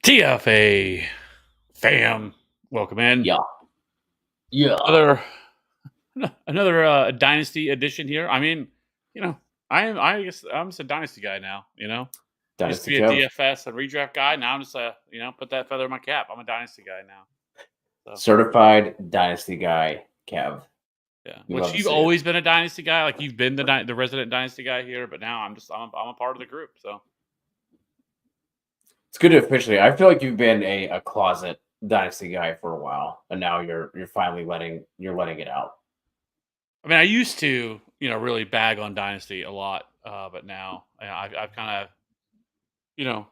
TFA fam, welcome in. Yeah. Yeah. Another another dynasty edition here. I mean, you know, I guess I'm just a dynasty guy now. Used to Dynasty be a Kev. DFS and redraft guy. Now I'm just put that feather in my cap. I'm a dynasty guy now. So Certified Dynasty guy, Kev. yeah, We which love to you've see it. always been a dynasty guy. Like you've been the resident dynasty guy here, but now I'm a part of the group. So It's good to officially. I feel like you've been a closet Dynasty guy for a while, and now you're finally letting it out. I mean, I used to really bag on dynasty a lot, but now I've kind of you know,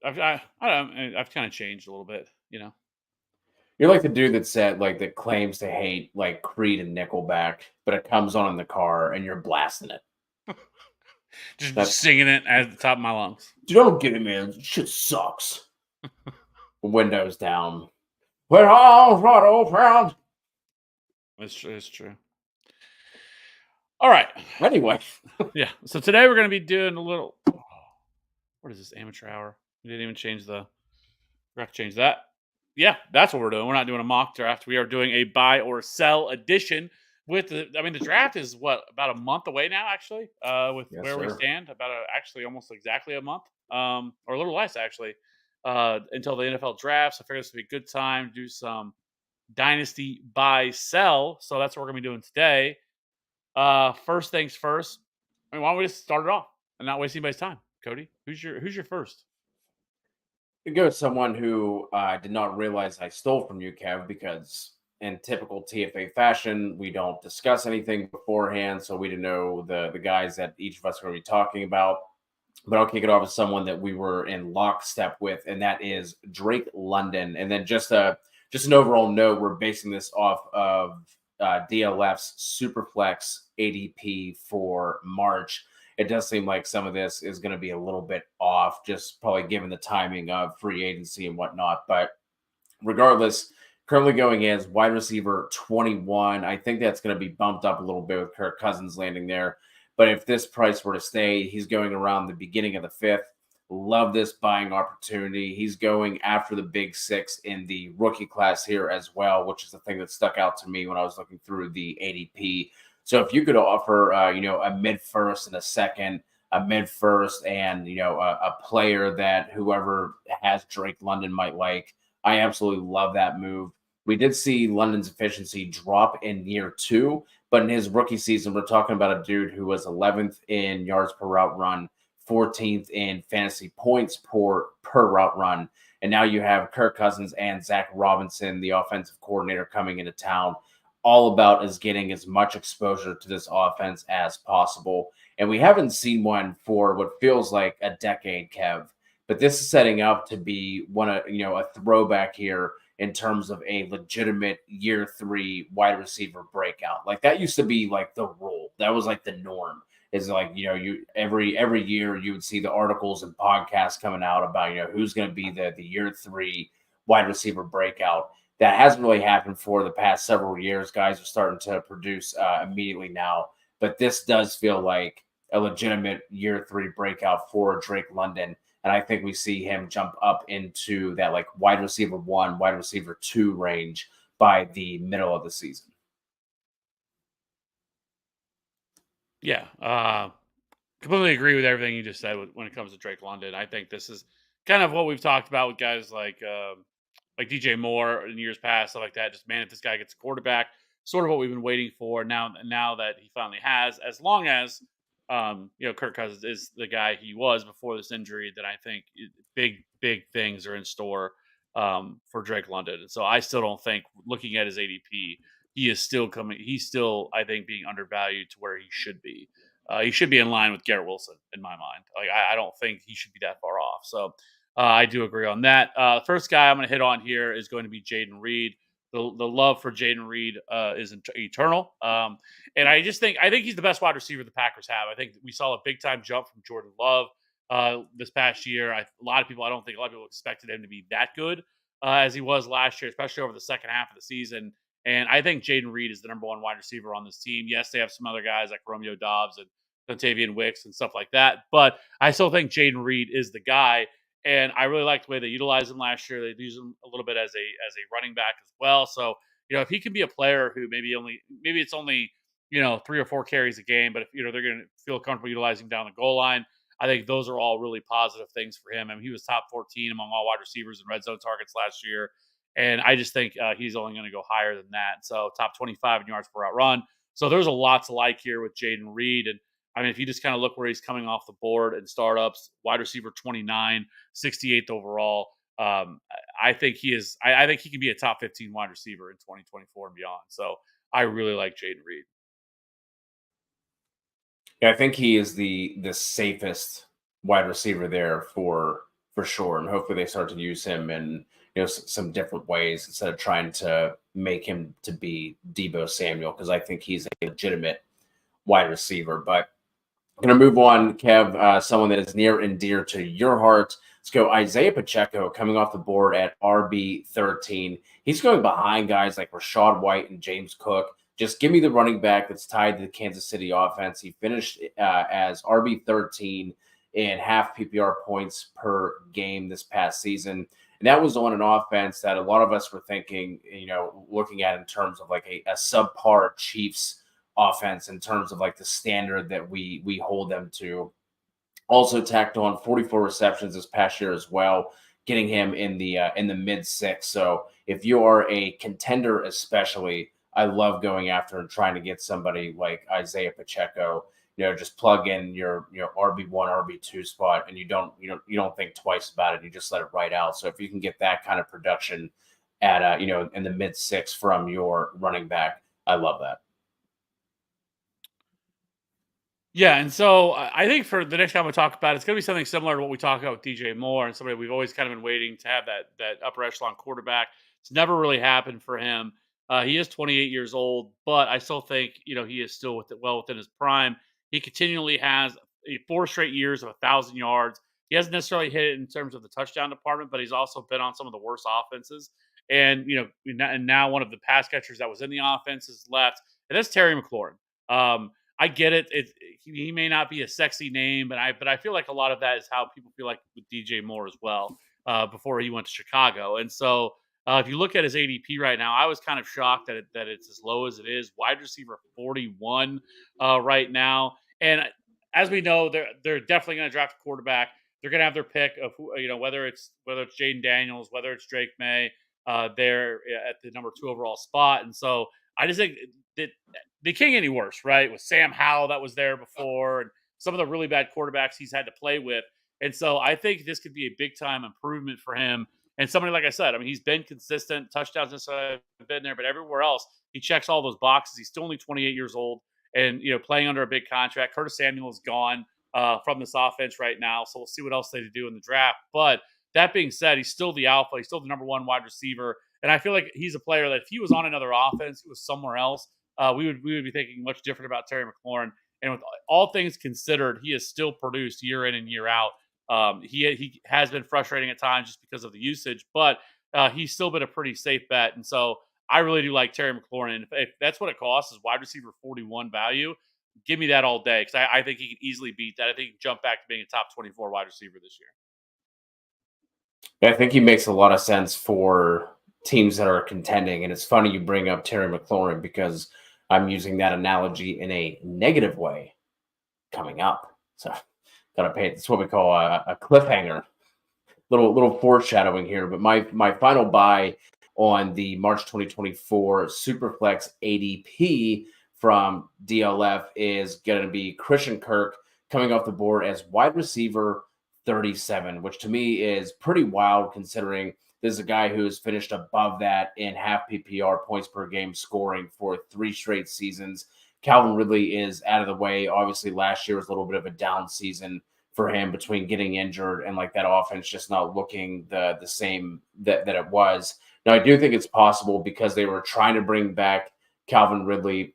I don't know, I've kind of changed a little bit. You're like the dude that said like that claims to hate like Creed and Nickelback, but it comes on in the car and you're blasting it. Just That's singing it at the top of my lungs. you don't get it, man. Shit sucks. Windows down. We're all right around. It's true. All right. Anyway, Yeah. So today we're going to be doing a little. What is this amateur hour? We didn't even change the. Forgot to change that. Yeah, that's what we're doing. We're not doing a mock draft. We are doing a buy or sell edition. The draft is what, about a month away now, actually. With yes, where we sir. stand, actually almost exactly a month, or a little less actually, until the NFL draft. So I figured this would be a good time to do some dynasty buy sell. So that's what we're gonna be doing today. First things first. I mean, why don't we just start it off and not waste anybody's time? Cody, who's your first? To go with someone who did not realize I stole from you, Kev, because in typical TFA fashion, we don't discuss anything beforehand, so we didn't know the guys that each of us are going to be talking about. But I'll kick it off with someone that we were in lockstep with, and that is Drake London. And then just an overall note, we're basing this off of DLF's Superflex ADP for March. It does seem like some of this is going to be a little bit off, just probably given the timing of free agency and whatnot. But regardless, currently going as wide receiver 21. I think that's going to be bumped up a little bit with Kirk Cousins landing there. But if this price were to stay, he's going around the beginning of the fifth. Love this buying opportunity. He's going after the big six in the rookie class here as well, which is the thing that stuck out to me when I was looking through the ADP. So if you could offer, a mid first and a second, a mid first, and a player that whoever has Drake London might like, I absolutely love that move. We did see London's efficiency drop in year two, but in his rookie season, we're talking about a dude who was 11th in yards per route run, 14th in fantasy points per route run. And now you have Kirk Cousins and Zach Robinson, the offensive coordinator, coming into town. All about is getting as much exposure to this offense as possible. And we haven't seen one for what feels like a decade, Kev. But this is setting up to be a throwback here in terms of a legitimate year three wide receiver breakout. Like that used to be like the rule. That was like the norm. Is like, you every year you would see the articles and podcasts coming out about, who's going to be the year three wide receiver breakout. That hasn't really happened for the past several years. Guys are starting to produce immediately now, but this does feel like a legitimate year three breakout for Drake London. And I think we see him jump up into that like wide receiver one, wide receiver two range by the middle of the season. Yeah, completely agree with everything you just said when it comes to Drake London. I think this is kind of what we've talked about with guys like DJ Moore in years past, stuff like that. Just man, if this guy gets a quarterback, sort of what we've been waiting for. Now that he finally has, as long as Kirk Cousins is the guy he was before this injury, then I think big things are in store for Drake London. And so I still don't think, looking at his ADP, he is still coming. He's still, I think, being undervalued to where he should be. He should be in line with Garrett Wilson in my mind. Like I don't think he should be that far off. So I do agree on that. First guy I'm going to hit on here is going to be Jaden Reed. The love for Jaden Reed is eternal, and I think he's the best wide receiver the Packers have. I think we saw a big time jump from Jordan Love this past year. I don't think a lot of people expected him to be that good as he was last year, especially over the second half of the season. And I think Jaden Reed is the number one wide receiver on this team. Yes, they have some other guys like Romeo Dobbs and Dontavian Wicks and stuff like that, but I still think Jaden Reed is the guy. and I really like the way they utilized him last year. They used him a little bit as a running back as well. So if he can be a player who maybe it's only 3 or 4 carries a game, but if they're going to feel comfortable utilizing down the goal line, I think those are all really positive things for him. I mean, he was top 14 among all wide receivers in red zone targets last year. And I just think he's only going to go higher than that. So top 25 in yards per route run. So there's a lot to like here with Jaden Reed. And I mean, if you just kind of look where he's coming off the board in startups, wide receiver 29, 68th overall. I think he is. I think he can be a top 15 wide receiver in 2024 and beyond. So I really like Jaden Reed. Yeah, I think he is the safest wide receiver there for sure, and hopefully they start to use him in some different ways instead of trying to make him to be Debo Samuel, because I think he's a legitimate wide receiver. But I'm going to move on, Kev. Someone that is near and dear to your heart. Let's go Isaiah Pacheco coming off the board at RB 13. He's going behind guys like Rashad White and James Cook. Just give me the running back that's tied to the Kansas City offense. He finished as RB 13 in half PPR points per game this past season. And that was on an offense that a lot of us were thinking, looking at in terms of like a subpar Chiefs offense in terms of like the standard that we hold them to. Also tacked on 44 receptions this past year as well, getting him in the mid six. So if you are a contender, especially, I love going after and trying to get somebody like Isaiah Pacheco. Just plug in your RB1, RB2 spot, and you don't think twice about it. You just let it ride out. So if you can get that kind of production at in the mid six from your running back, I love that. Yeah, and so I think for the next time we talk about it, it's going to be something similar to what we talk about with DJ Moore and somebody we've always kind of been waiting to have that upper echelon quarterback. It's never really happened for him. He is 28 years old, but I still think he is still well within his prime. He continually has 4 straight years of 1,000 yards. He hasn't necessarily hit it in terms of the touchdown department, but he's also been on some of the worst offenses. And and now one of the pass catchers that was in the offense is left, and that's Terry McLaurin. I get it. He may not be a sexy name, but I feel like a lot of that is how people feel like with DJ Moore as well. Before he went to Chicago, and so if you look at his ADP right now, I was kind of shocked that it's as low as it is. Wide receiver 41 right now, and as we know, they're definitely going to draft a quarterback. They're going to have their pick of whether it's Jaden Daniels, whether it's Drake May. There at the number 2 overall spot, and so I just think that they can't get any worse, right? With Sam Howell that was there before, and some of the really bad quarterbacks he's had to play with. And so I think this could be a big time improvement for him. And somebody, like I said, I mean, he's been consistent, touchdowns have been there, but everywhere else, he checks all those boxes. He's still only 28 years old and, playing under a big contract. Curtis Samuel is gone from this offense right now. So we'll see what else they do in the draft. But that being said, he's still the alpha. He's still the number 1 wide receiver. And I feel like he's a player that if he was on another offense, he was somewhere else, we would be thinking much different about Terry McLaurin. And with all things considered, he has still produced year in and year out. He has been frustrating at times just because of the usage, but he's still been a pretty safe bet. And so I really do like Terry McLaurin. And if that's what it costs, is wide receiver 41 value, give me that all day, because I think he can easily beat that. I think he can jump back to being a top 24 wide receiver this year. I think he makes a lot of sense for teams that are contending. And it's funny you bring up Terry McLaurin, because I'm using that analogy in a negative way coming up. So gotta pay. It's what we call a cliffhanger. Little foreshadowing here. But my final buy on the March 2024 Superflex ADP from DLF is going to be Christian Kirk coming off the board as wide receiver 37, which to me is pretty wild considering this is a guy who has finished above that in half PPR points per game scoring for 3 straight seasons. Calvin Ridley is out of the way. Obviously, last year was a little bit of a down season for him between getting injured and like that offense just not looking the same that it was. Now, I do think it's possible because they were trying to bring back Calvin Ridley,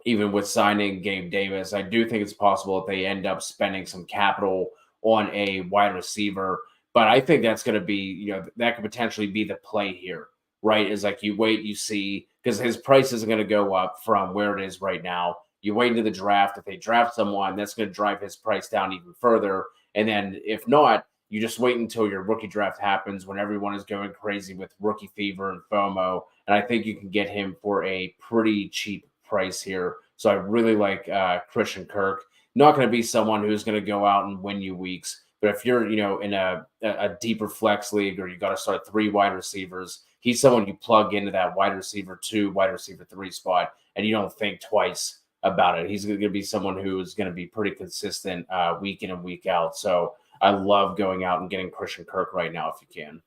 even with signing Gabe Davis. I do think it's possible that they end up spending some capital on a wide receiver. But I think that's going to be, that could potentially be the play here, right? Is like you wait, you see, because his price isn't going to go up from where it is right now. You wait into the draft. If they draft someone, that's going to drive his price down even further. And then if not, You just wait until your rookie draft happens when everyone is going crazy with rookie fever and FOMO. And I think you can get him for a pretty cheap price here. So I really like Christian Kirk. Not going to be someone who's going to go out and win you weeks. But if you're, in a deeper flex league or you got to start three wide receivers, he's someone you plug into that wide receiver 2, wide receiver 3 spot, and you don't think twice about it. He's going to be someone who is going to be pretty consistent week in and week out. So I love going out and getting Christian Kirk right now if you can.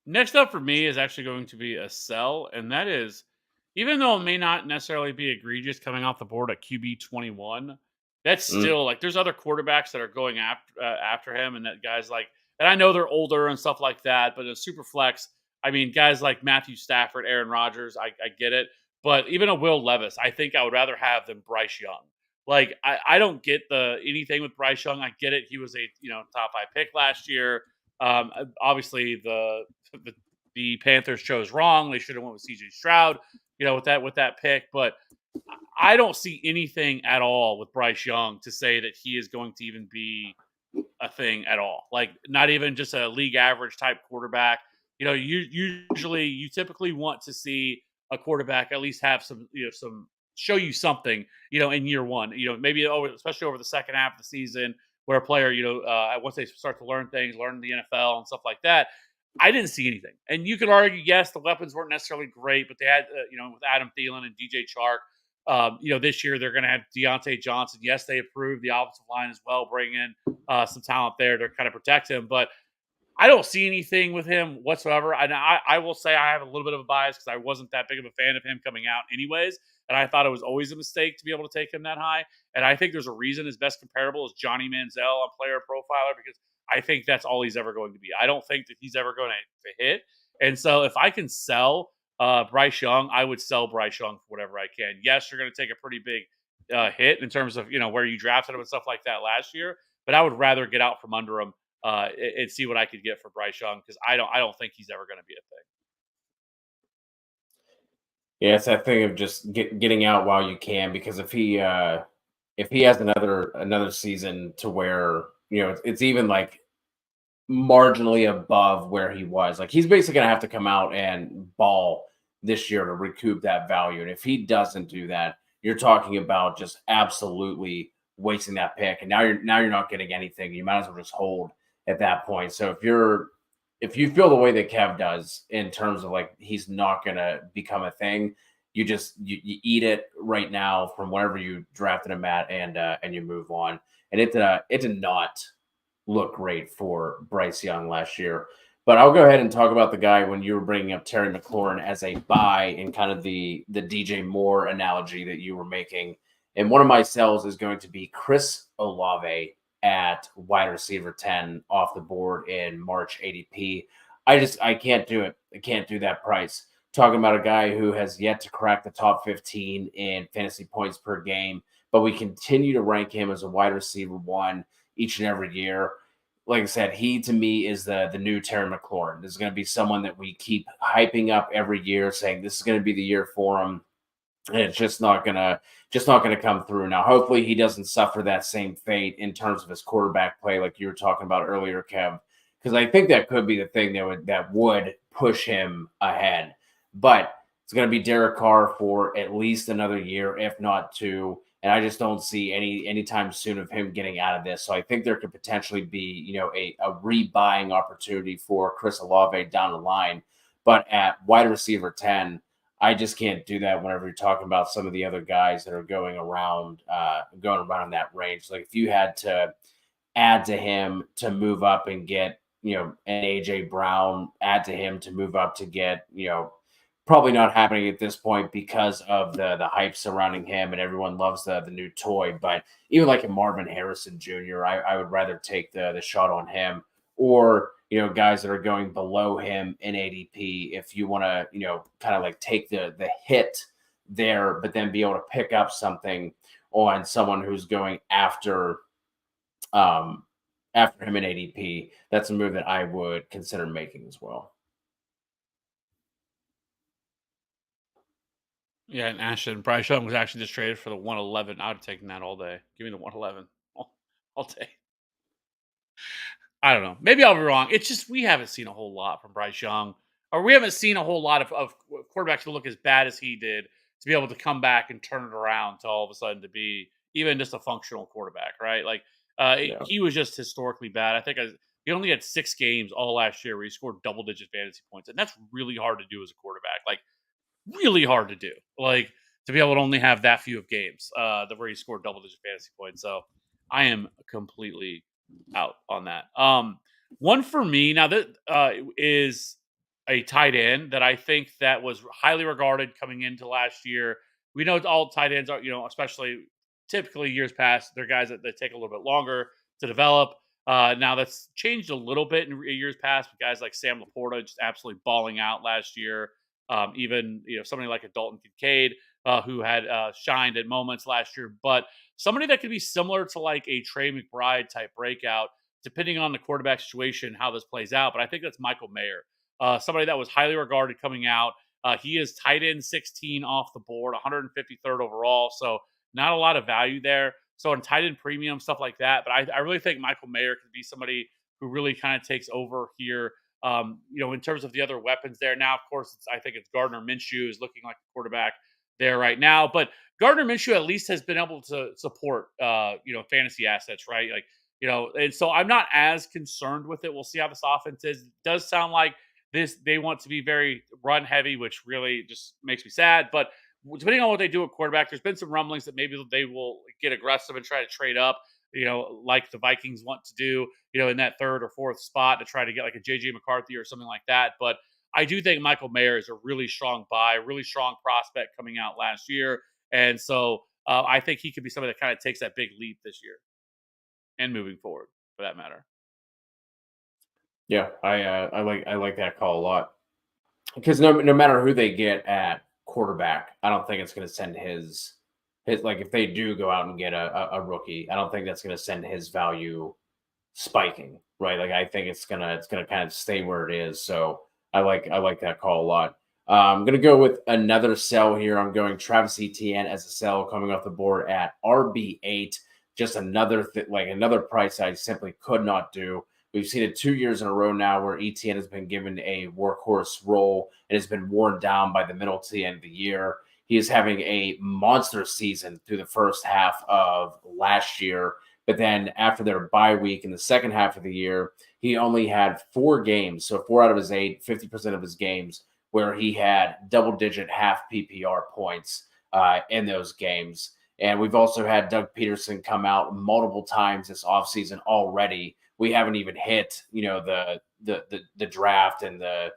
Next up for me is actually going to be a sell, and that is, even though it may not necessarily be egregious coming off the board at QB 21, that's Mm. still like there's other quarterbacks that are going after him, and that guys like, and I know they're older and stuff like that, but a super flex, I mean, guys like Matthew Stafford, Aaron Rodgers, I get it, but even a Will Levis, I think I would rather have than Bryce Young. Like I don't get the anything with Bryce Young. I get it; he was a top 5 pick last year. Obviously, the, the Panthers chose wrong. They should have went with CJ Stroud, with that pick. But I don't see anything at all with Bryce Young to say that he is going to even be a thing at all. Like not even just a league average type quarterback. You typically want to see a quarterback at least have some show you something, in year one. Maybe especially over the second half of the season where a player, once they start to learn things, learn the NFL and stuff like that. I didn't see anything. And you could argue, yes, the weapons weren't necessarily great, but they had, with Adam Thielen and DJ Chark, this year they're going to have Deontay Johnson. Yes, they approved the offensive line as well, bring in some talent there to kind of protect him. But I don't see anything with him whatsoever. And I will say I have a little bit of a bias because I wasn't that big of a fan of him coming out, anyways. And I thought it was always a mistake to be able to take him that high. And I think there's a reason his best comparable is Johnny Manziel on Player Profiler because I think that's all he's ever going to be. I don't think that he's ever going to hit. And so if I can sell Bryce Young, I would sell Bryce Young for whatever I can. Yes, you're going to take a pretty big hit in terms of where you drafted him and stuff like that last year. But I would rather get out from under him and see what I could get for Bryce Young because I don't think he's ever going to be a thing. Yeah, it's that thing of just getting out while you can because if he has another season to where it's even like marginally above where he was. Like he's basically gonna have to come out and ball this year to recoup that value. And if he doesn't do that, you're talking about just absolutely wasting that pick. And now you're not getting anything. You might as well just hold at that point. So if you feel the way that Kev does in terms of like he's not gonna become a thing, you eat it right now from wherever you drafted him at and you move on. And it did not look great for Bryce Young last year. But I'll go ahead and talk about the guy when you were bringing up Terry McLaurin as a buy in kind of the DJ Moore analogy that you were making. And one of my sells is going to be Chris Olave at wide receiver 10 off the board in March ADP. I can't do it. I can't do that price. Talking about a guy who has yet to crack the top 15 in fantasy points per game, but we continue to rank him as a wide receiver 1 each and every year. Like I said, he to me is the new Terry McLaurin. This is going to be someone that we keep hyping up every year, saying this is going to be the year for him, and it's just not gonna come through. Now, hopefully, he doesn't suffer that same fate in terms of his quarterback play, like you were talking about earlier, Kev, because I think that could be the thing that would push him ahead. But it's going to be Derek Carr for at least another year, if not two. And I just don't see anytime soon of him getting out of this. So I think there could potentially be, a rebuying opportunity for Chris Olave down the line. But at wide receiver 10, I just can't do that whenever you're talking about some of the other guys that are going around in that range. Like if you had to add to him to move up and get, an AJ Brown, add to him to move up to get, probably not happening at this point because of the hype surrounding him and everyone loves the new toy. But even like a Marvin Harrison Jr., I would rather take the shot on him or guys that are going below him in ADP if you want to kind of like take the hit there, but then be able to pick up something on someone who's going um after him in ADP. That's a move that I would consider making as well. Yeah, and Ashton Bryce Young was actually just traded for the 111. I would have taken that all day. Give me the 111 all day. I don't know. Maybe I'll be wrong. It's just we haven't seen a whole lot from Bryce Young, or we haven't seen a whole lot of quarterbacks who look as bad as he did to be able to come back and turn it around to all of a sudden to be even just a functional quarterback, right? Like Yeah. he was just historically bad. He only had 6 games all last year where he scored double digit fantasy points, and that's really hard to do as a quarterback. Like really hard to do. Like to be able to only have that few of games, where he scored double digit fantasy points. So I am completely out on that. One for me now that is a tight end that I think that was highly regarded coming into last year. We know all tight ends are, especially typically years past, they're guys that take a little bit longer to develop. Now that's changed a little bit in years past with guys like Sam Laporta just absolutely balling out last year. Even somebody like a Dalton Kincaid who had shined at moments last year, but somebody that could be similar to like a Trey McBride type breakout, depending on the quarterback situation, how this plays out. But I think that's Michael Mayer, somebody that was highly regarded coming out. He is tight end 16 off the board, 153rd overall, so not a lot of value there. So in tight end premium stuff like that, but I really think Michael Mayer could be somebody who really kind of takes over here in terms of the other weapons there. Now, of course, I think it's Gardner Minshew is looking like the quarterback there right now, but Gardner Minshew at least has been able to support, fantasy assets, right? Like, and so I'm not as concerned with it. We'll see how this offense is. It does sound like they want to be very run heavy, which really just makes me sad. But depending on what they do at quarterback, there's been some rumblings that maybe they will get aggressive and try to trade up, like the Vikings want to do, in that third or fourth spot to try to get like a JJ McCarthy or something like that. But I do think Michael Mayer is a really strong buy, really strong prospect coming out last year. And so I think he could be somebody that kind of takes that big leap this year and moving forward for that matter. Yeah, I like that call a lot because no matter who they get at quarterback, I don't think it's going to send his like if they do go out and get a rookie, I don't think that's going to send his value spiking, right? Like I think it's gonna kind of stay where it is. So I like that call a lot. I'm gonna go with another sell here. I'm going Travis Etienne as a sell coming off the board at RB8. Just like another price I simply could not do. We've seen it 2 years in a row now where Etienne has been given a workhorse role and has been worn down by the middle to the end of the year. He is having a monster season through the first half of last year, but then after their bye week in the second half of the year, he only had 4 games. So 4 out of his 8, 50% of his games, where he had double digit half PPR points in those games. And we've also had Doug Peterson come out multiple times this offseason already. We haven't even hit, the draft and the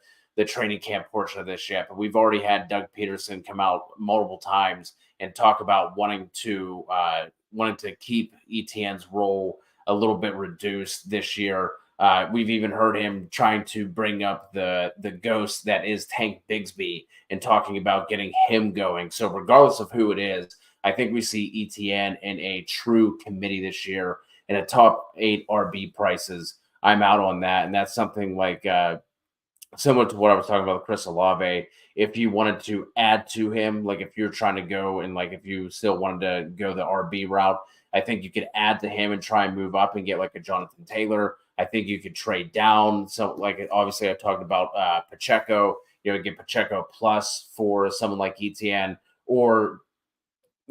training camp portion of this yet, but we've already had Doug Peterson come out multiple times and talk about wanting to keep ETN's role a little bit reduced this year. We've even heard him trying to bring up the ghost that is Tank Bigsby and talking about getting him going. So regardless of who it is, I think we see ETN in a true committee this year in a top 8 RB prices. I'm out on that, and that's something like similar to what I was talking about with Chris Olave. If you wanted to add to him, like if you're trying to go and like if you still wanted to go the RB route, I think you could add to him and try and move up and get like a Jonathan Taylor. I think you could trade down. So like obviously I talked about Pacheco, get Pacheco plus for someone like ETN, or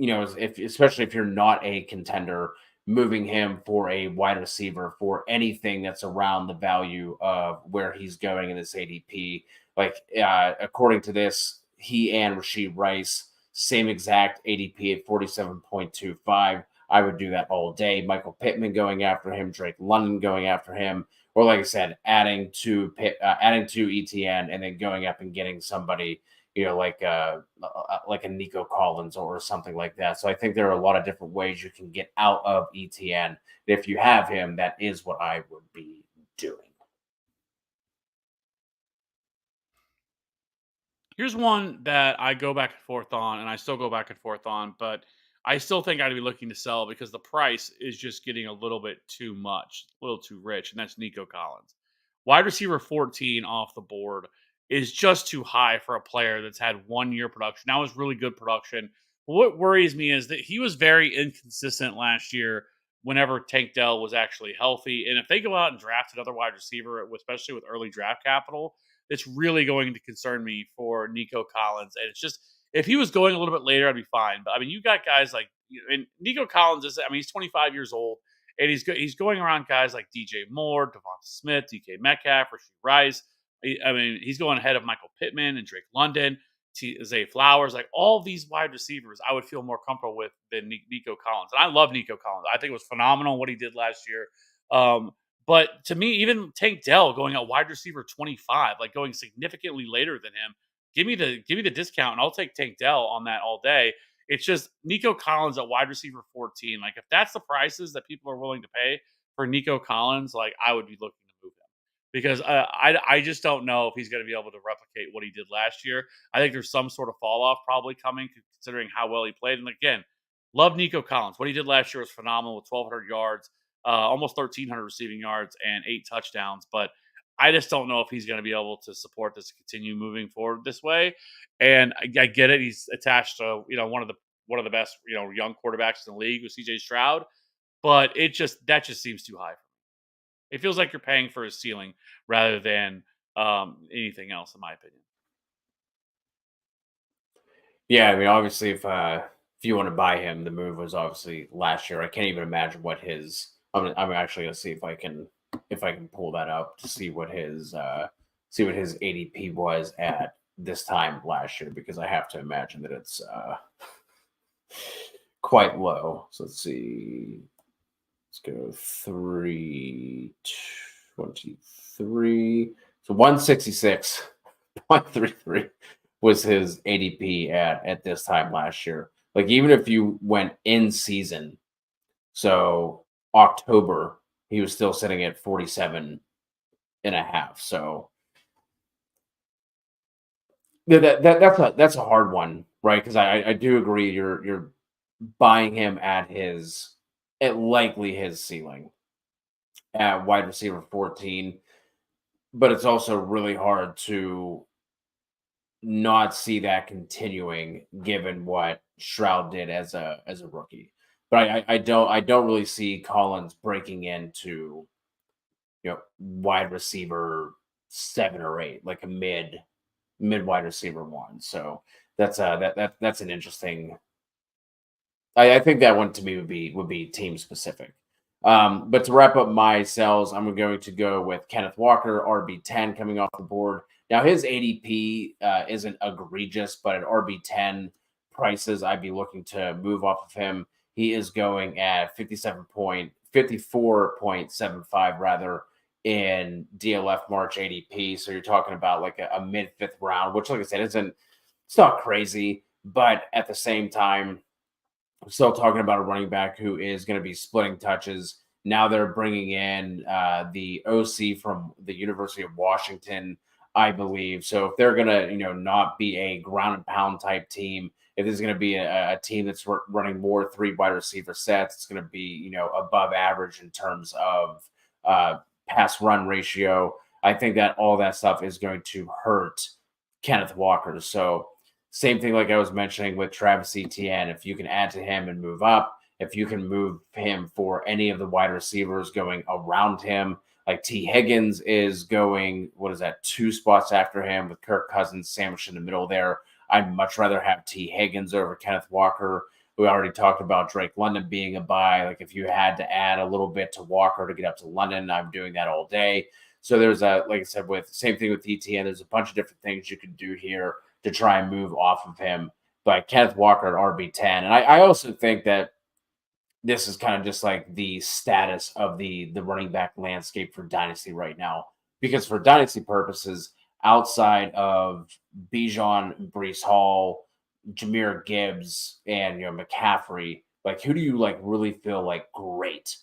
if especially if you're not a contender, moving him for a wide receiver for anything that's around the value of where he's going in this ADP. Like according to this, he and Rasheed Rice, same exact ADP at 47.25. I would do that all day. Michael Pittman going after him, Drake London going after him, or like I said, adding to ETN and then going up and getting somebody like a Nico Collins or something like that. So I think there are a lot of different ways you can get out of ETN. If you have him, that is what I would be doing. Here's one that I go back and forth on, and I still go back and forth on, but I still think I'd be looking to sell because the price is just getting a little bit too much, a little too rich, and that's Nico Collins. Wide receiver 14 off the board. is just too high for a player that's had 1 year production. That was really good production. What worries me is that he was very inconsistent last year whenever Tank Dell was actually healthy. And if they go out and draft another wide receiver, especially with early draft capital, it's really going to concern me for Nico Collins. And it's just, if he was going a little bit later, I'd be fine. But I mean, you got guys like, and Nico Collins is, I mean, he's 25 years old and he's going around guys like DJ Moore, Devonta Smith, DK Metcalf, Rasheed Rice. I mean, he's going ahead of Michael Pittman and Drake London, Zay Flowers, like all these wide receivers. I would feel more comfortable with than Nico Collins, and I love Nico Collins. I think it was phenomenal what he did last year. Um, but to me, even Tank Dell going at wide receiver 25, like going significantly later than him, give me the discount, and I'll take Tank Dell on that all day. It's just Nico Collins at wide receiver 14. Like if that's the prices that people are willing to pay for Nico Collins, like I would be looking to move him because I just don't know if he's going to be able to replicate what he did last year. I think there's some sort of fall off probably coming considering how well he played. And again, love Nico Collins. What he did last year was phenomenal with 1,200 yards, almost 1,300 receiving yards, and 8 touchdowns. But I just don't know if he's going to be able to support this, continue moving forward this way. And I get it; he's attached to one of the best young quarterbacks in the league with CJ Stroud, but that just seems too high. It feels like you're paying for his ceiling rather than anything else, in my opinion. Yeah, I mean, obviously, if you want to buy him, the move was obviously last year. I can't even imagine what his. I'm actually gonna see if I can pull that up to see what his ADP was at this time last year because I have to imagine that it's quite low. So let's see. Let's go 323. So 166.33 was his ADP at this time last year. Like even if you went in season, so October, he was still sitting at 47 and a half. So yeah, that's a hard one, right? Because I do agree you're buying him at likely his ceiling at wide receiver 14, but it's also really hard to not see that continuing given what Shroud did as a rookie. But I don't really see Collins breaking into wide receiver 7 or 8, like a mid wide receiver one. So that's an interesting. I think that one to me would be team specific. But to wrap up my sells, I'm going to go with Kenneth Walker, RB10 coming off the board. Now his ADP isn't egregious, but at RB10 prices, I'd be looking to move off of him. He is going at 54.75 rather in DLF March ADP. So you're talking about like a mid fifth round, which, like I said, it's not crazy, but at the same time, we're still talking about a running back who is going to be splitting touches. Now they're bringing in the OC from the University of Washington, I believe. So if they're going to, not be a ground and pound type team, if there's going to be a team that's running more 3 wide receiver sets, it's going to be, above average in terms of pass run ratio. I think that all that stuff is going to hurt Kenneth Walker. So same thing like I was mentioning with Travis Etienne. If you can add to him and move up, if you can move him for any of the wide receivers going around him, like T. Higgins is going, 2 spots after him with Kirk Cousins sandwiched in the middle there. I'd much rather have T. Higgins over Kenneth Walker. We already talked about Drake London being a buy. Like if you had to add a little bit to Walker to get up to London, I'm doing that all day. So there's like I said, with same thing with ETN, there's a bunch of different things you could do here to try and move off of him. But Kenneth Walker at RB10. And I also think that this is kind of just like the status of the running back landscape for Dynasty right now. Because for Dynasty purposes, outside of Bijan, Brees Hall, Jameer Gibbs, and McCaffrey, like who do you like really feel like great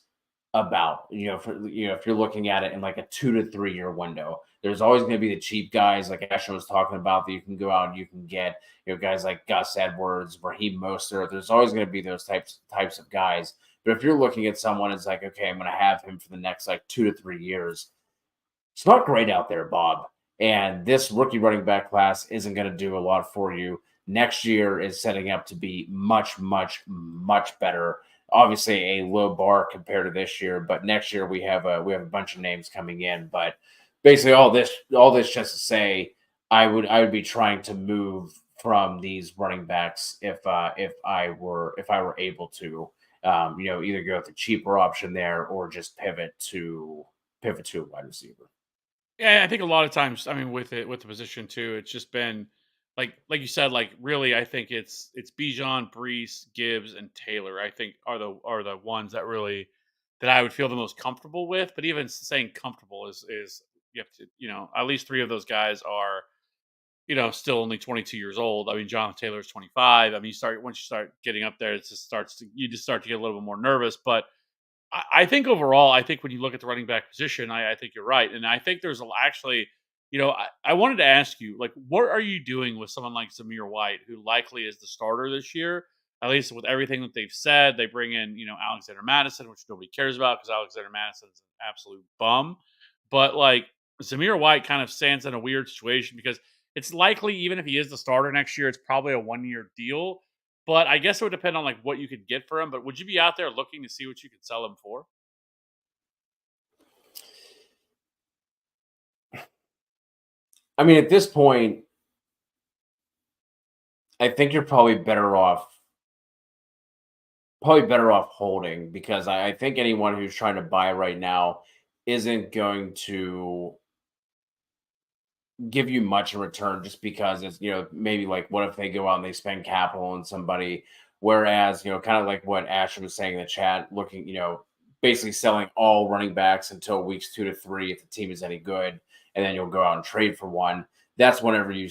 about? If you're looking at it in like a 2 to 3 year window, there's always going to be the cheap guys like Ashton was talking about that you can go out and you can get guys like Gus Edwards, Raheem Mostert. There's always going to be those types of guys. But if you're looking at someone, it's like, okay, I'm going to have him for the next like 2 to 3 years. It's not great out there, Bob. And this rookie running back class isn't going to do a lot for you. Next year is setting up to be much, much, much better. Obviously, a low bar compared to this year, but next year we have a bunch of names coming in. But basically, all this just to say, I would be trying to move from these running backs if I were able to, either go with the cheaper option there or just pivot to a wide receiver. Yeah, I think a lot of times, I mean, with the position too, it's just been like you said, like really, I think it's Bijan, Brees, Gibbs, and Taylor. I think are the ones that really that I would feel the most comfortable with. But even saying comfortable is you have to at least three of those guys are still only 22 years old. I mean, Jonathan Taylor is 25. I mean, once you start getting up there, it just starts to you just start to get a little bit more nervous. But I think overall, I think when you look at the running back position, I think you're right, and I think there's actually, I wanted to ask you, like, what are you doing with someone like Zamir White, who likely is the starter this year? At least with everything that they've said, they bring in, Alexander Madison, which nobody cares about because Alexander Madison is an absolute bum. But like Zamir White kind of stands in a weird situation because it's likely, even if he is the starter next year, it's probably a 1 year deal. But I guess it would depend on like what you could get for him. But would you be out there looking to see what you could sell him for? I mean, at this point, I think you're probably better off holding because I think anyone who's trying to buy right now isn't going to give you much in return just because it's maybe like what if they go out and they spend capital on somebody, whereas kind of like what Asher was saying in the chat, looking basically selling all running backs until weeks 2 to 3 if the team is any good, and then you'll go out and trade for one. That's whenever you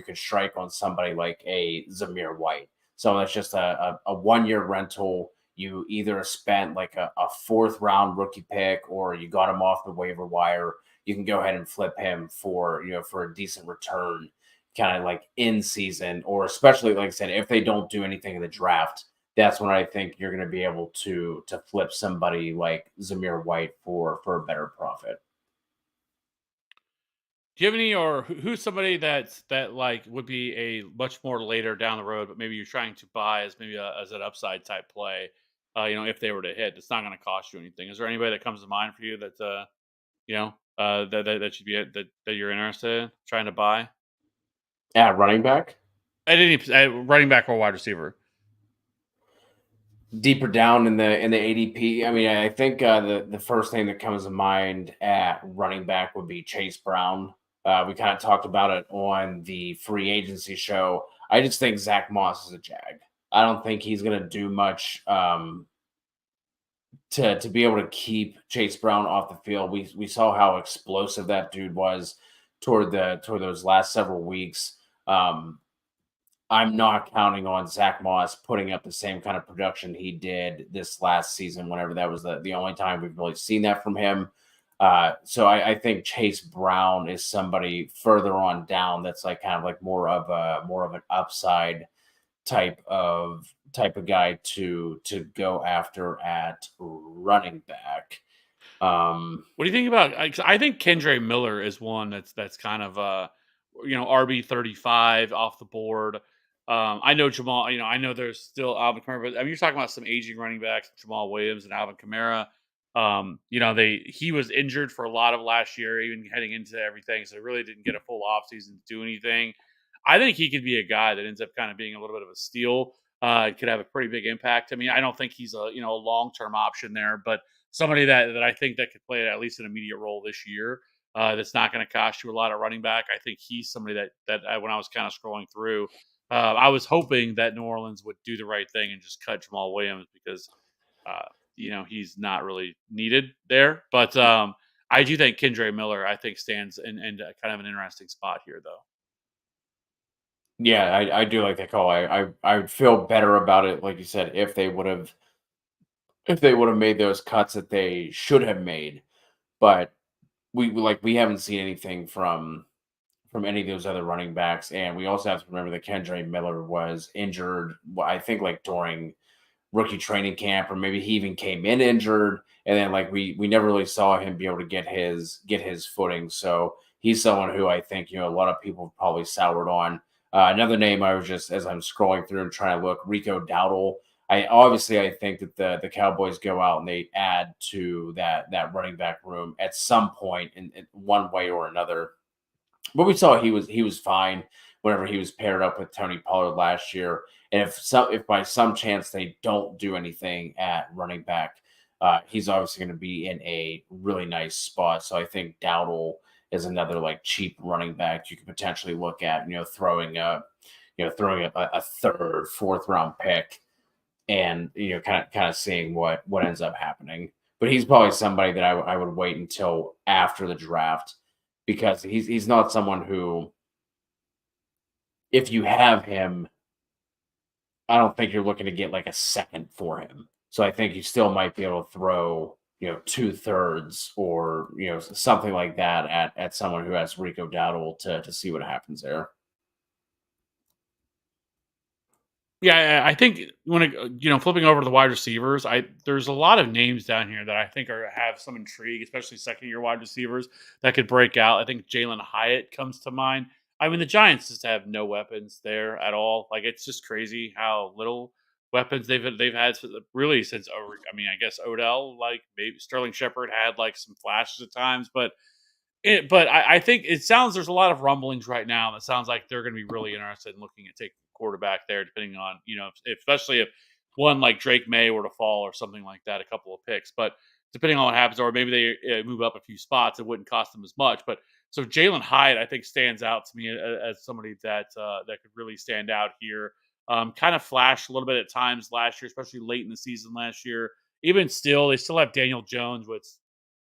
can strike on somebody like a Zamir White. So that's just a 1 year rental. You either spent like a fourth round rookie pick or you got him off the waiver wire. You can go ahead and flip him for a decent return, kind of like in season, or especially like I said, if they don't do anything in the draft, that's when I think you're going to be able to flip somebody like Zamir White for a better profit. Do you have any, or who's somebody that like would be a much more later down the road, but maybe you're trying to buy as maybe as an upside type play? If they were to hit, it's not going to cost you anything. Is there anybody that comes to mind for you that that should be that you're interested in trying to buy At running back, at running back or wide receiver? deeper down in the ADP, I mean, I think the first thing that comes to mind at running back would be Chase Brown. We kind of talked about it on the free agency show. I just think Zach Moss is a jag. I don't think he's going to do much to be able to keep Chase Brown off the field. We saw how explosive that dude was toward those last several weeks. Um, I'm not counting on Zach Moss putting up the same kind of production he did this last season, whenever that was the only time we've really seen that from him. So I think Chase Brown is somebody further on down that's like kind of like more of an upside type of guy to go after at running back. Um, What do you think about? I think Kendra Miller is one that's kind of RB 35 off the board. I know Jamal. I know there's still Alvin Kamara, but I mean you're talking about some aging running backs, Jamal Williams and Alvin Kamara. He was injured for a lot of last year, even heading into everything, so really didn't get a full offseason to do anything. I think he could be a guy that ends up kind of being a little bit of a steal. Could have a pretty big impact. I mean, I don't think he's a long term option there, but somebody that I think that could play at least an immediate role this year. That's not going to cost you a lot of running back. I think he's somebody when I was kind of scrolling through, I was hoping that New Orleans would do the right thing and just cut Jamal Williams because uh, he's not really needed there. But I do think Kendra Miller I think stands in kind of an interesting spot here though. yeah, I do like that call. I would feel better about it, like you said, if they would have made those cuts that they should have made. But we haven't seen anything from any of those other running backs, and we also have to remember that Kendra Miller was injured. I think like during rookie training camp, or maybe he even came in injured, and then like we never really saw him be able to get his footing. So he's someone who I think a lot of people have probably soured on. Another name I was just as I'm scrolling through and trying to look, Rico Dowdle. I think that the Cowboys go out and they add to that running back room at some point in one way or another. But we saw he was fine whenever he was paired up with Tony Pollard last year. And if by some chance they don't do anything at running back, he's obviously going to be in a really nice spot. So I think Dowdle is another like cheap running back you could potentially look at. Throwing a third, fourth round pick, and kind of seeing what ends up happening. But he's probably somebody that I would wait until after the draft because he's not someone who, if you have him, I don't think you're looking to get like a second for him. So I think you still might be able to throw, two thirds or something like that at someone who has Rico Dowdle to see what happens there. Yeah, I think when flipping over to the wide receivers, there's a lot of names down here that I think have some intrigue, especially second year wide receivers that could break out. I think Jalen Hyatt comes to mind. I mean, the Giants just have no weapons there at all. Like it's just crazy how little weapons they've had really since. I mean, I guess Odell, like maybe Sterling Shepard had like some flashes at times, but I think it sounds there's a lot of rumblings right now that sounds like they're going to be really interested in looking at taking a quarterback there, depending on especially if one like Drake May were to fall or something like that, a couple of picks. But depending on what happens, or maybe they move up a few spots, it wouldn't cost them as much. But so Jalen Hyatt, I think, stands out to me as somebody that could really stand out here. Kind of flashed a little bit at times last year, especially late in the season last year. Even still, they still have Daniel Jones, which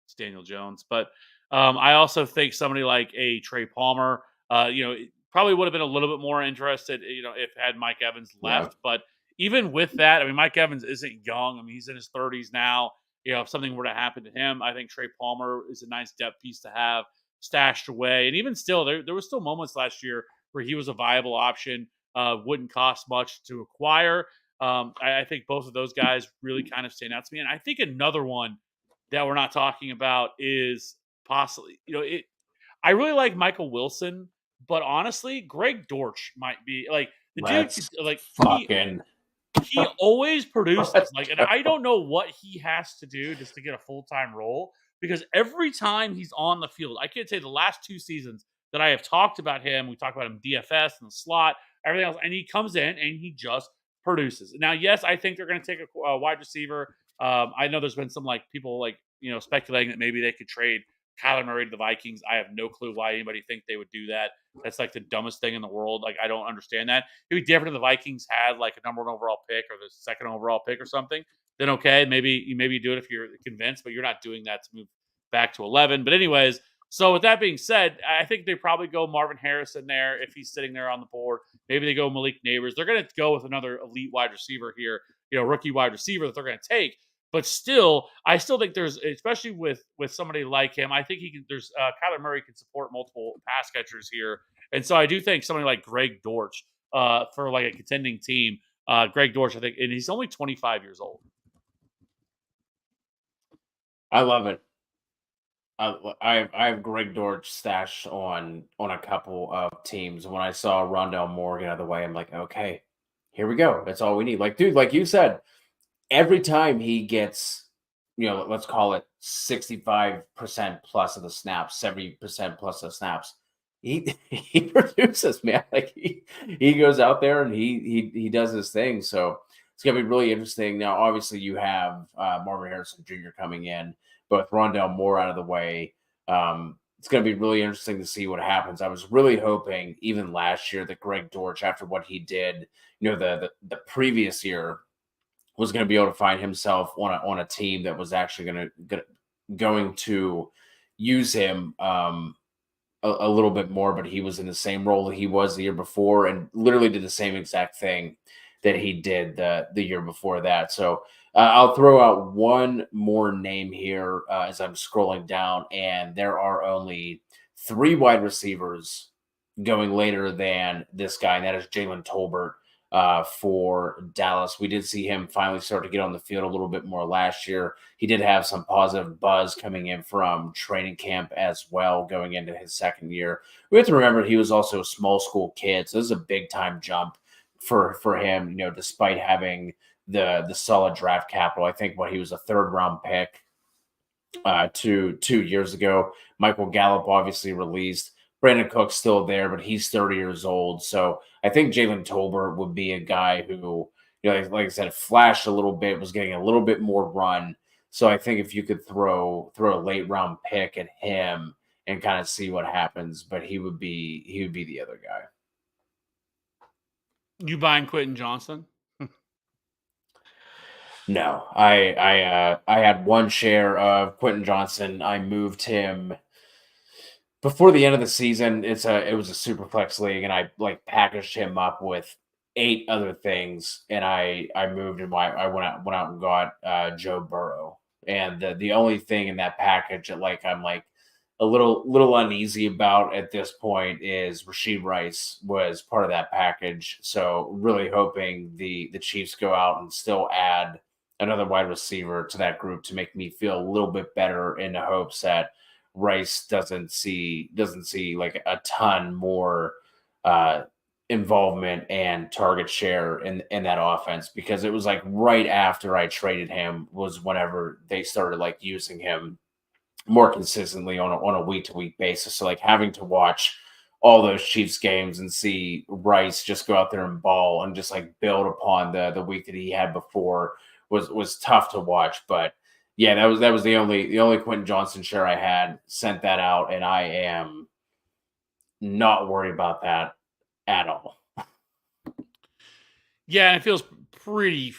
it's Daniel Jones. But I also think somebody like a Trey Palmer, probably would have been a little bit more interested, if had Mike Evans Yeah. left. But even with that, I mean, Mike Evans isn't young. I mean, he's in his 30s now. If something were to happen to him, I think Trey Palmer is a nice depth piece to have stashed away. And even still, there was still moments last year where he was a viable option. Wouldn't cost much to acquire. I think both of those guys really kind of stand out to me. And I think another one that we're not talking about is possibly, I really like Michael Wilson, but honestly, Greg Dortch might be like the dude could Let's like fucking he always produces. let's Like, and I go. don't know what he has to do just to get a full-time role because every time he's on the field, I can say the last two seasons that I have talked about him, we talked about him DFS and the slot, everything else, and he comes in and he just produces. Now, yes, I think they're going to take a wide receiver. I know there's been some like people like speculating that maybe they could trade Kyler Murray to the Vikings. I have no clue why anybody think they would do that. That's like the dumbest thing in the world. Like I don't understand that. It'd be different if the Vikings had like a number one overall pick or the second overall pick or something. Then okay, maybe you do it if you're convinced, but you're not doing that to move back to 11. But anyways, so with that being said, I think they probably go Marvin Harrison there if he's sitting there on the board. Maybe they go Malik Neighbors. They're going to go with another elite wide receiver here, rookie wide receiver that they're going to take. But still, I still think there's, especially with somebody like him, I think he can. There's Kyler Murray can support multiple pass catchers here, and so I do think somebody like Greg Dortch for like a contending team. Greg Dortch, I think, and he's only 25 years old. I love it. I have Greg Dortch stashed on a couple of teams. When I saw Rondell Moore get out of the way, I'm like, okay, here we go. That's all we need. Like, dude, like you said, every time he gets, let's call it 65% plus of the snaps, 70% plus of snaps, he produces, man. Like he goes out there and he does his thing. So it's gonna be really interesting. Now, obviously, you have Marvin Harrison Jr. coming in, but with Rondell Moore out of the way, it's going to be really interesting to see what happens. I was really hoping, even last year, that Greg Dortch, after what he did, the previous year, was going to be able to find himself on a team that was actually going to use him a little bit more. But he was in the same role that he was the year before, and literally did the same exact thing that he did the year before that. So I'll throw out one more name here as I'm scrolling down, and there are only three wide receivers going later than this guy, and that is Jalen Tolbert for Dallas. We did see him finally start to get on the field a little bit more last year. He did have some positive buzz coming in from training camp as well, going into his second year. We have to remember he was also a small school kid, so this is a big time jump for him. Despite having the solid draft capital, I think what he was a third round pick 2 years ago. Michael Gallup obviously released. Brandon Cook's still there, but he's 30 years old. So I think Jalen Tolbert would be a guy who, like I said, flashed a little bit, was getting a little bit more run. So I think if you could throw a late round pick at him and kind of see what happens, but he would be the other guy. You buying Quentin Johnson? No, I had one share of Quentin Johnson. I moved him before the end of the season. It was a super flex league, and I like packaged him up with eight other things, and I moved him. I went out and got Joe Burrow, and the only thing in that package that I'm like a little uneasy about at this point is Rasheed Rice was part of that package. So really hoping the Chiefs go out and still add another wide receiver to that group to make me feel a little bit better, in the hopes that Rice doesn't see like a ton more uh involvement and target share in that offense, because it was like right after I traded him was whenever they started like using him more consistently on a week to week basis. So like having to watch all those Chiefs games and see Rice just go out there and ball and just like build upon the week that he had before was tough to watch. But yeah, that was the only Quentin Johnson share I had. Sent that out, and I am not worried about that at all. Yeah, and it feels pretty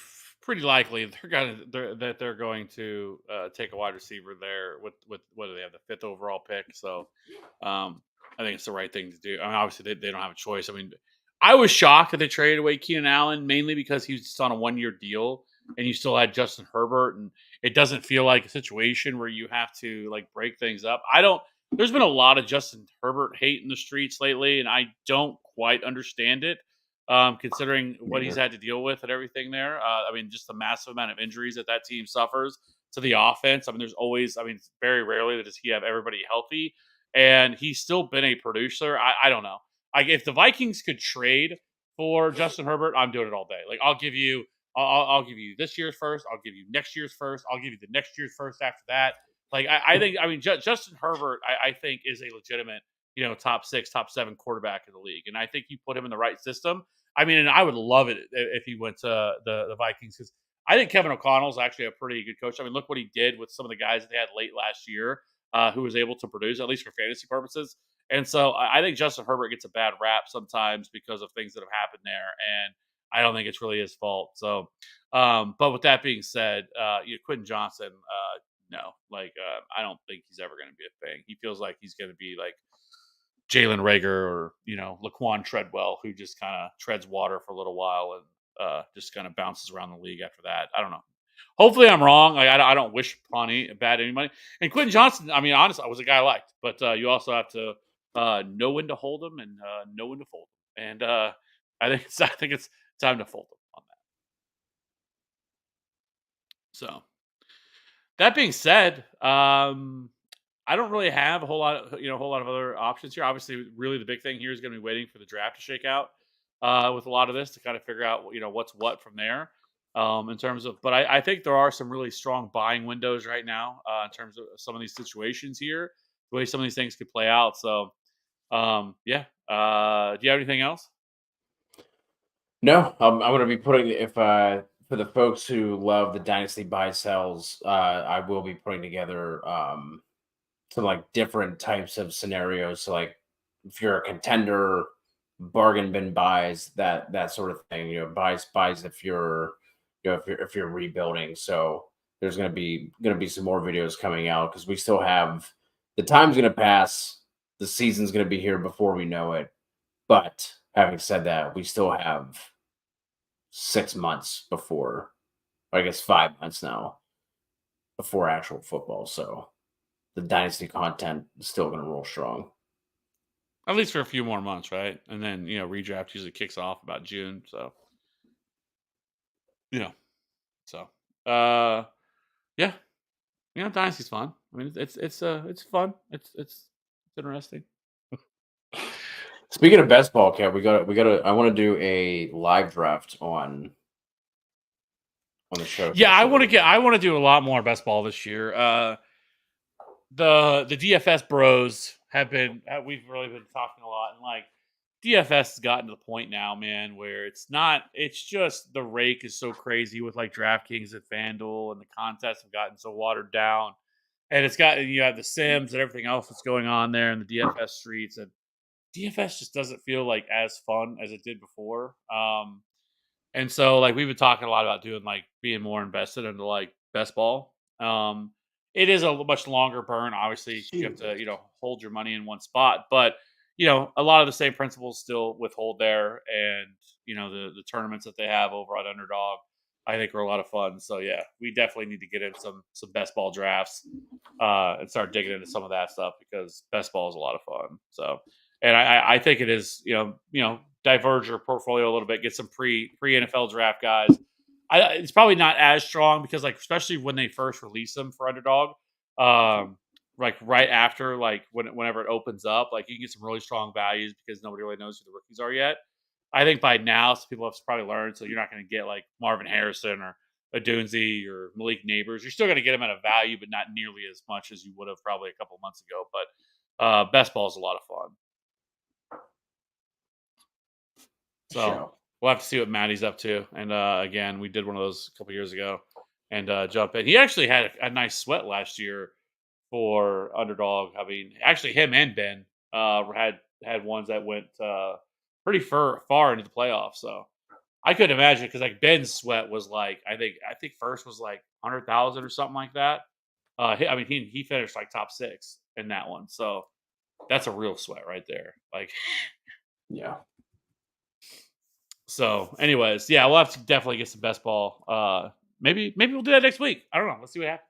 likely that they're going to take a wide receiver there with what do they have, the fifth overall pick. So I think it's the right thing to do. I mean, obviously they don't have a choice. I mean, I was shocked that they traded away Keenan Allen, mainly because he was just on a 1 year deal, and you still had Justin Herbert, and it doesn't feel like a situation where you have to like break things up. I don't. There's been a lot of Justin Herbert hate in the streets lately, and I don't quite understand it, considering what he's Neither. had to deal with and everything there. I mean, just the massive amount of injuries that team suffers to the offense. I mean, there's always, I mean, it's very rarely does he have everybody healthy, and he's still been a producer. I don't know. Like, if the Vikings could trade for Justin Herbert, I'm doing it all day. Like, I'll give you this year's first. I'll give you next year's first. I'll give you the next year's first after that. Like, I think, I mean, Justin Herbert, I think is a legitimate, top six, top seven quarterback in the league. And I think you put him in the right system. I mean, and I would love it if he went to the Vikings, because I think Kevin O'Connell is actually a pretty good coach. I mean, look what he did with some of the guys that they had late last year, who was able to produce, at least for fantasy purposes. And so I think Justin Herbert gets a bad rap sometimes because of things that have happened there. And I don't think it's really his fault. So, but with that being said, Quentin Johnson, no, like I don't think he's ever going to be a thing. He feels like he's going to be like Jalen Rager or Laquan Treadwell, who just kind of treads water for a little while and just kind of bounces around the league after that. I don't know. Hopefully, I'm wrong. Like, I don't wish upon bad anybody. And Quentin Johnson, I mean, honestly, I was a guy I liked, but you also have to know when to hold him and know when to fold him. And I think it's time to fold him on that. So that being said, I don't really have a whole lot of other options here. Obviously, really the big thing here is going to be waiting for the draft to shake out with a lot of this to kind of figure out what's what from there. In terms of, but I think there are some really strong buying windows right now in terms of some of these situations here, the way some of these things could play out. So, yeah. Do you have anything else? No, I'm going to be putting if for the folks who love the dynasty buy sells, I will be putting together some like different types of scenarios. So like if you're a contender, bargain bin buys, that sort of thing. Buys if you're if you're rebuilding. So there's gonna be some more videos coming out, because we still have the time's gonna pass, the season's gonna be here before we know it. But having said that, we still have 6 months before, I guess 5 months now, before actual football. So the dynasty content is still going to roll strong. At least for a few more months, right? And then redraft usually kicks off about June. So You know, so uh, yeah, Dynasty's fun. I mean, it's fun. It's interesting. Speaking of best ball, Kev, we got to. I want to do a live draft on the show Yeah, here shortly. I want to do a lot more best ball this year. The DFS bros have been we've really been talking a lot, and like DFS has gotten to the point now, man, where it's just the rake is so crazy with like DraftKings and FanDuel, and the contests have gotten so watered down, and it's got you have the Sims and everything else that's going on there in the DFS streets, and DFS just doesn't feel like as fun as it did before. And so, like, we've been talking a lot about doing like being more invested into like best ball. Um, it is a much longer burn, obviously, because you have to, hold your money in one spot. But a lot of the same principles still withhold there, and the tournaments that they have over at Underdog, I think are a lot of fun. So yeah, we definitely need to get in some best ball drafts and start digging into some of that stuff because best ball is a lot of fun. So, and I think it is, diverge your portfolio a little bit, get some pre NFL draft guys. It's probably not as strong because, like, especially when they first release them for Underdog, um, like right after, like whenever it opens up, like you can get some really strong values because nobody really knows who the rookies are yet. I think by now, some people have probably learned, so you're not going to get like Marvin Harrison or a Dunze or Malik Neighbors. You're still going to get them at a value, but not nearly as much as you would have probably a couple months ago. But best ball is a lot of fun. So Show. we'll have to see what Maddie's up to. And again, we did one of those a couple years ago and jump in. He actually had a nice sweat last year for Underdog. I mean, actually, him and Ben had ones that went pretty far into the playoffs. So I couldn't imagine because like Ben's sweat was like I think first was like 100,000 or something like that. I mean, he finished like top 6 in that one. So that's a real sweat right there. Like Yeah. So, anyways, yeah, we'll have to definitely get some best ball. Maybe we'll do that next week. I don't know. Let's see what happens.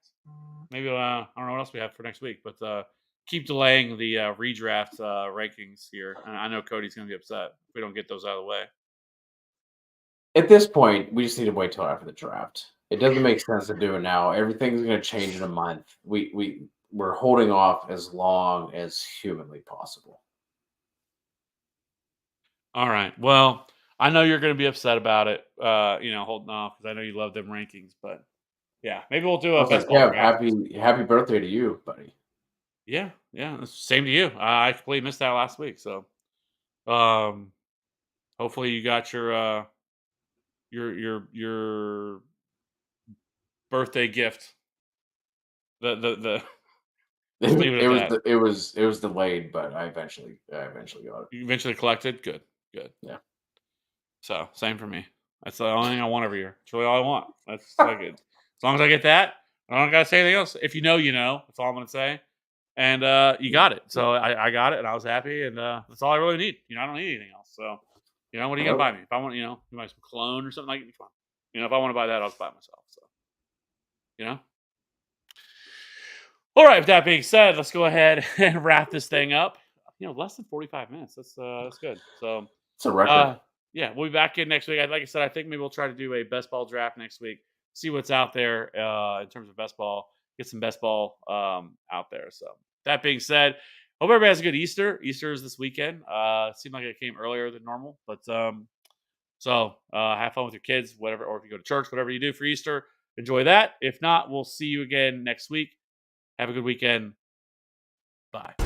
Maybe I don't know what else we have for next week, but keep delaying the redraft rankings here. And I know Cody's gonna be upset if we don't get those out of the way. At this point, we just need to wait till after the draft. It doesn't make sense to do it now. Everything's going to change in a month. We're holding off as long as humanly possible. All right. Well, I know you're gonna be upset about it. Holding off because I know you love them rankings, but yeah, maybe we'll do a Also, best ball Kev, draft. happy birthday to you, buddy. Yeah, yeah. Same to you. I completely missed that last week, so um, hopefully you got your birthday gift. The Just leave it It at was that. it was delayed, but I eventually got it. You eventually collected? Good, good. Yeah. So, same for me. That's the only thing I want every year. It's really all I want. That's like it. As long as I get that, I don't gotta say anything else. If you know, you know. That's all I'm gonna say. And you got it. So I got it and I was happy and that's all I really need. I don't need anything else. So, what are you gonna buy me? If I want, you buy some cologne or something like it, come on. If I want to buy that, I'll just buy it myself. So, you know? All right. With that being said, let's go ahead and wrap this thing up. Less than 45 minutes. That's good. So, It's a record. yeah, we'll be back in next week. Like I said, I think maybe we'll try to do a best ball draft next week. See what's out there in terms of best ball. Get some best ball out there. So, that being said, hope everybody has a good Easter. Easter is this weekend. It seemed like it came earlier than normal, but have fun with your kids, whatever, or if you go to church, whatever you do for Easter, enjoy that. If not, we'll see you again next week. Have a good weekend. Bye.